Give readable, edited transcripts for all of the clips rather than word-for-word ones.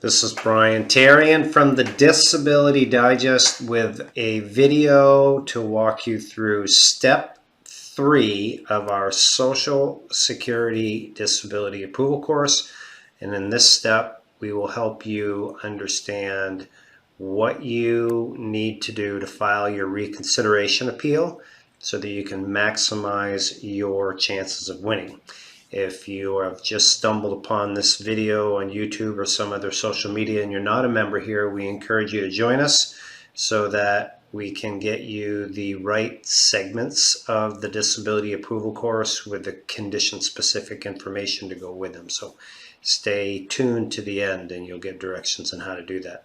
This is Brian Tarian from the Disability Digest with a video to walk you through step 3 of our Social Security Disability Approval course. And in this step, we will help you understand what you need to do to file your reconsideration appeal so that you can maximize your chances of winning. If you have just stumbled upon this video on YouTube or some other social media and you're not a member here, we encourage you to join us so that we can get you the right segments of the disability approval course with the condition-specific information to go with them. So stay tuned to the end and you'll get directions on how to do that.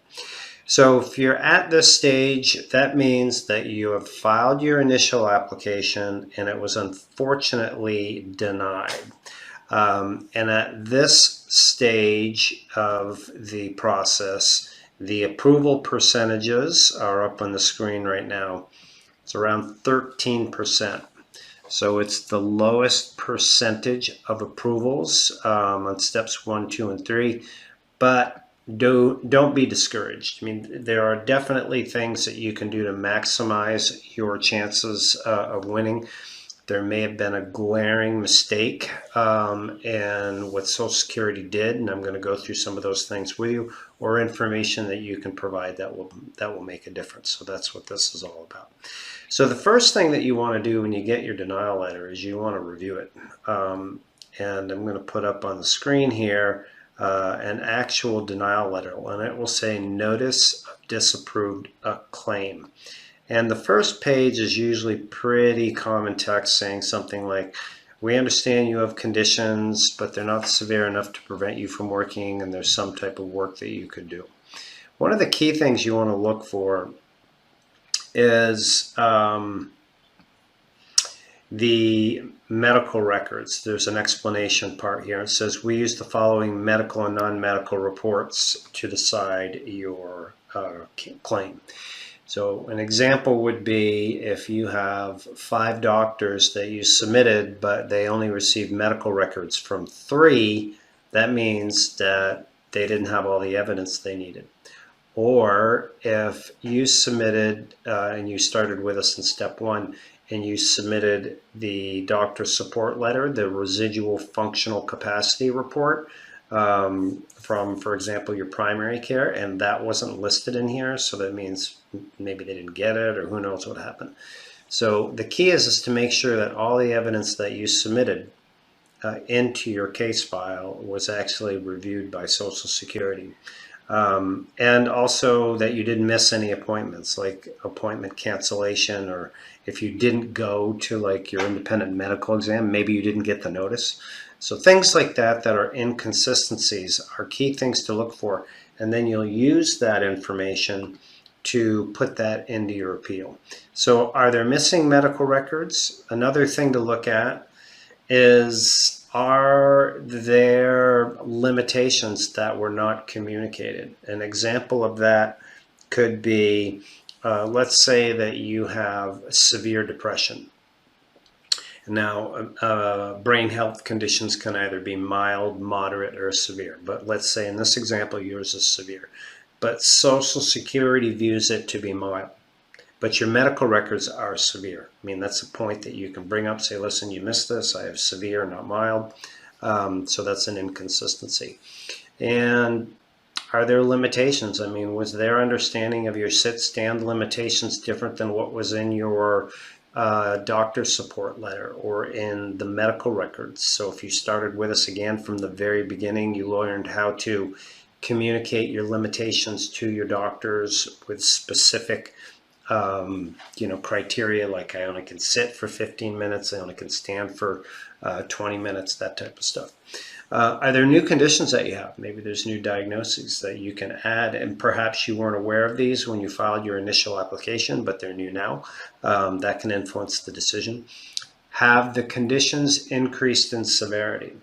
So if you're at this stage, that means that you have filed your initial application and it was unfortunately denied. And at this stage of the process, the approval percentages are up on the screen right now. It's around 13%. So it's the lowest percentage of approvals on steps 1, 2, and 3. But don't be discouraged. I mean, there are definitely things that you can do to maximize your chances of winning. There may have been a glaring mistake in what Social Security did, and I'm going to go through some of those things with you, or information that you can provide that will make a difference. So that's what this is all about. So the first thing that you want to do when you get your denial letter is you want to review it. And I'm going to put up on the screen here an actual denial letter, and it will say Notice of Disapproved a Claim. And the first page is usually pretty common text saying something like, we understand you have conditions, but they're not severe enough to prevent you from working, and there's some type of work that you could do. One of the key things you want to look for is the medical records. There's an explanation part here. It says, we use the following medical and non-medical reports to decide your claim. So an example would be if you have 5 doctors that you submitted, but they only received medical records from 3, that means that they didn't have all the evidence they needed. Or if you submitted and you started with us in step 1 and you submitted the doctor support letter, the residual functional capacity report, from, for example, your primary care, and that wasn't listed in here, so that means maybe they didn't get it, or who knows what happened. So the key is to make sure that all the evidence that you submitted into your case file was actually reviewed by Social Security. And also that you didn't miss any appointments, like appointment cancellation, or if you didn't go to like your independent medical exam, maybe you didn't get the notice. So things like that are inconsistencies are key things to look for, and then you'll use that information to put that into your appeal. So are there missing medical records? Another thing to look at is, are there limitations that were not communicated? An example of that could be, let's say that you have severe depression. Now, brain health conditions can either be mild, moderate, or severe. But let's say in this example, yours is severe. But Social Security views it to be mild. But your medical records are severe. I mean, that's a point that you can bring up, say, listen, you missed this. I have severe, not mild. So that's an inconsistency. And are there limitations? I mean, was their understanding of your sit-stand limitations different than what was in your doctor support letter or in the medical records? So if you started with us again from the very beginning, you learned how to communicate your limitations to your doctors with specific criteria, like I only can sit for 15 minutes, I only can stand for 20 minutes, that type of stuff. Are there new conditions that you have? Maybe there's new diagnoses that you can add, and perhaps you weren't aware of these when you filed your initial application, but they're new now. That can influence the decision. Have the conditions increased in severity?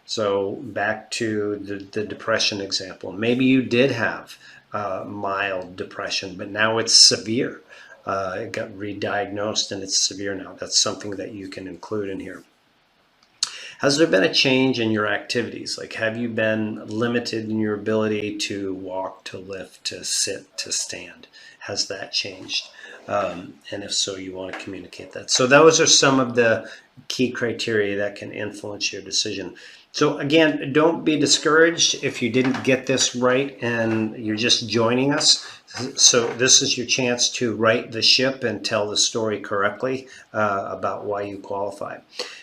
So back to the depression example. Maybe you did have mild depression, but now it's severe. It got re-diagnosed and it's severe now. That's something that you can include in here. Has there been a change in your activities? Like, have you been limited in your ability to walk, to lift, to sit, to stand? Has that changed? And if so, you want to communicate that. So those are some of the key criteria that can influence your decision. So again, don't be discouraged if you didn't get this right and you're just joining us. So this is your chance to right the ship and tell the story correctly about why you qualify.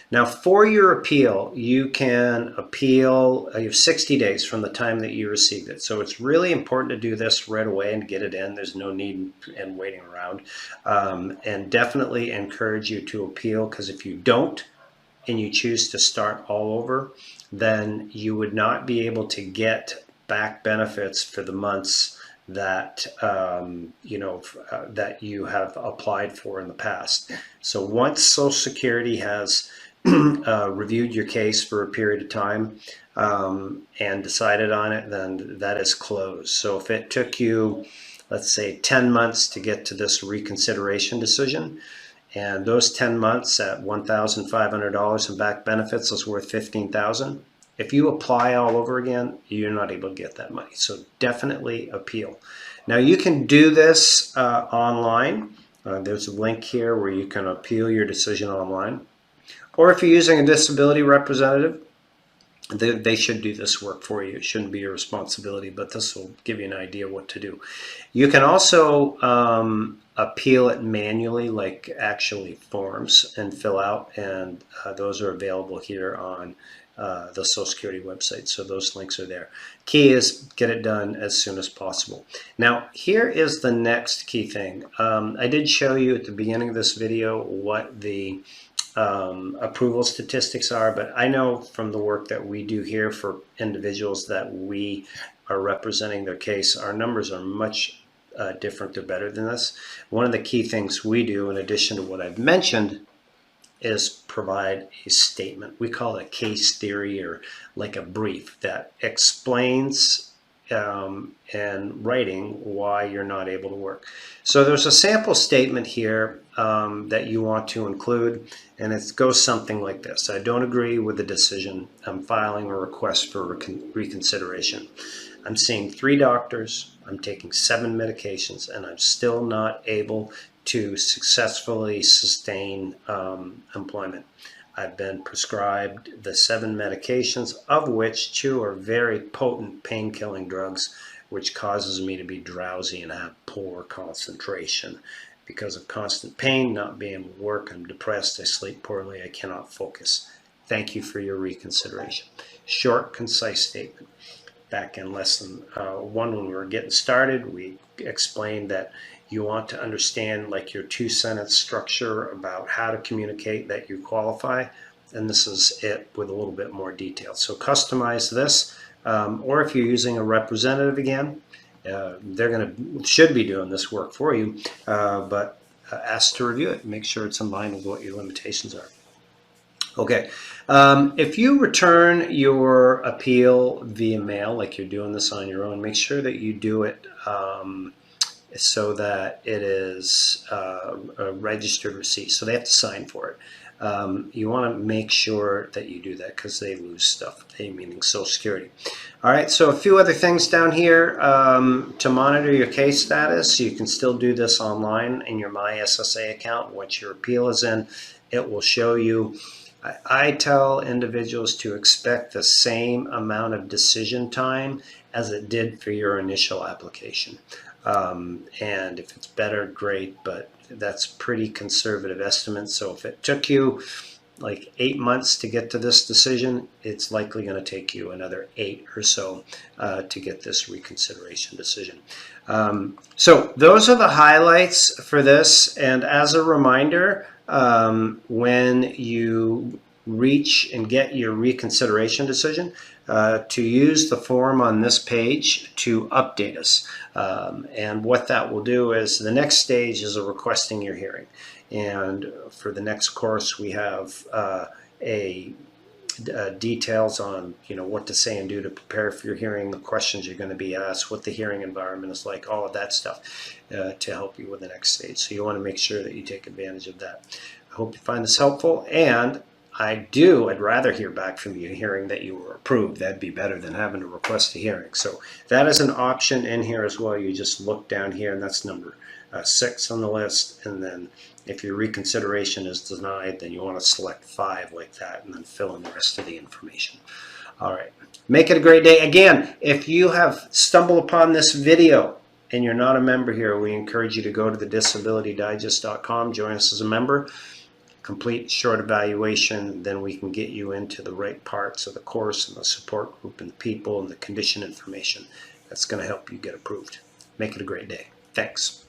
Now, for your appeal, you can appeal, you have 60 days from the time that you received it. So it's really important to do this right away and get it in. There's no need in waiting around. And definitely encourage you to appeal, because if you don't and you choose to start all over, then you would not be able to get back benefits for the months that that you have applied for in the past. So once Social Security has reviewed your case for a period of time and decided on it, then that is closed. So if it took you, let's say, 10 months to get to this reconsideration decision, and those 10 months at $1,500 in back benefits is worth $15,000. If you apply all over again, you're not able to get that money. So definitely appeal. Now you can do this online. There's a link here where you can appeal your decision online. Or if you're using a disability representative, they should do this work for you. It shouldn't be your responsibility, but this will give you an idea what to do. You can also appeal it manually, like actually forms, and fill out, and those are available here on the Social Security website. So those links are there. Key is get it done as soon as possible. Now, here is the next key thing. I did show you at the beginning of this video what the approval statistics are, but I know from the work that we do here for individuals that we are representing their case, our numbers are much different or better than this. One of the key things we do, in addition to what I've mentioned, is provide a statement. We call it a case theory, or like a brief that explains and writing why you're not able to work. So there's a sample statement here that you want to include, and it goes something like this. I don't agree with the decision. I'm filing a request for reconsideration. I'm seeing 3 doctors, I'm taking 7 medications, and I'm still not able to successfully sustain employment. I've been prescribed the 7 medications, of which 2 are very potent pain-killing drugs, which causes me to be drowsy and have poor concentration. Because of constant pain, not being able to work, I'm depressed, I sleep poorly, I cannot focus. Thank you for your reconsideration. Short, concise statement. Back in lesson 1, when we were getting started, we explained that you want to understand like your 2-sentence structure about how to communicate that you qualify, and this is it with a little bit more detail. So customize this, or if you're using a representative again, they're should be doing this work for you, but ask to review it. Make sure it's in line with what your limitations are. Okay, if you return your appeal via mail, like you're doing this on your own, make sure that you do it so that it is a registered receipt. So they have to sign for it. You want to make sure that you do that, because they lose stuff, they meaning Social Security. All right, so a few other things down here to monitor your case status. You can still do this online in your My SSA account. Once your appeal is in, it will show you. I tell individuals to expect the same amount of decision time as it did for your initial application. And if it's better, great, but that's pretty conservative estimate. So if it took you like 8 months to get to this decision, it's likely going to take you another 8 or so to get this reconsideration decision. So those are the highlights for this. And as a reminder, when you reach and get your reconsideration decision, to use the form on this page to update us. And what that will do is the next stage is requesting your hearing. And for the next course, we have details on what to say and do to prepare for your hearing, the questions you're going to be asked, what the hearing environment is like, all of that stuff to help you with the next stage. So you want to make sure that you take advantage of that. I hope you find this helpful, and I'd rather hear back from you, hearing that you were approved. That'd be better than having to request a hearing. So that is an option in here as well. You just look down here, and that's number 6 on the list. And then if your reconsideration is denied, then you want to select 5 like that, and then fill in the rest of the information. All right. Make it a great day. Again, if you have stumbled upon this video and you're not a member here, we encourage you to go to the disabilitydigest.com, join us as a member, complete short evaluation, then we can get you into the right parts of the course and the support group and the people and the condition information that's going to help you get approved. Make it a great day. Thanks.